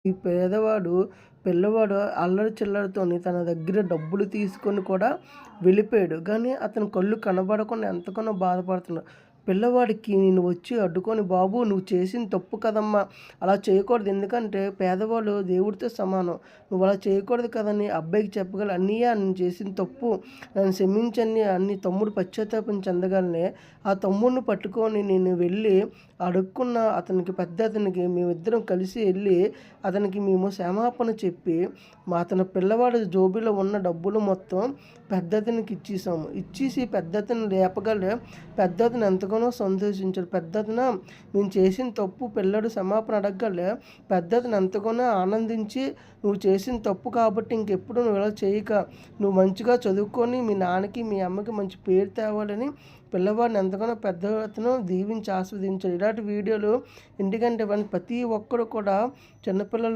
ఈ పేదవాడు పిల్లవాడు అల్లరి చిల్లరతోని తన దగ్గర డబ్బులు తీసుకొని కూడా వెళ్ళిపోయాడు. కానీ అతని కళ్ళు కనబడకుండా ఎంతగానో బాధపడుతున్నాడు. పిల్లవాడికి నేను వచ్చి అడ్డుకొని, "బాబు నువ్వు చేసింది తప్పు కదమ్మా! అలా చేయకూడదు. ఎందుకంటే పేదవాళ్ళు దేవుడితో సమానం. నువ్వు అలా చేయకూడదు కదని" అబ్బాయికి చెప్పగలను. "అన్నయ్య నేను చేసింది తప్పు. నన్ను క్షమించన్నయ్య" అని తమ్ముడు పశ్చాత్తాపం చెందగానే ఆ తమ్ముడిని పట్టుకొని నేను వెళ్ళి అడుక్కున్న అతనికి మేమిద్దరం కలిసి వెళ్ళి మేము క్షమాపణ చెప్పి అతని పిల్లవాడి జోబీలో ఉన్న డబ్బులు మొత్తం పెద్దతనికి ఇచ్చేసాము. ఇచ్చేసి పెద్దతను లేపగలే పెద్దతను ఎంతగానో సంతోషించాడు. పెద్దతను మేము చేసిన తప్పు పిల్లడు క్షమాపణ అడగగలే పెద్దతను ఎంతగానో ఆనందించి, "నువ్వు చేసిన తప్పు కాబట్టి ఇంకెప్పుడు నువ్వు ఇలా చేయక, నువ్వు మంచిగా చదువుకొని మీ నాన్నకి మీ అమ్మకి మంచి పేరు తేవాలని" పిల్లవాడిని ఎంతగానో పెద్ద అతను దీవించి ఆస్వాదించాడు. ఇలాంటి వీడియోలు ఎందుకంటే ప్రతి ఒక్కరు కూడా చిన్నపిల్లలు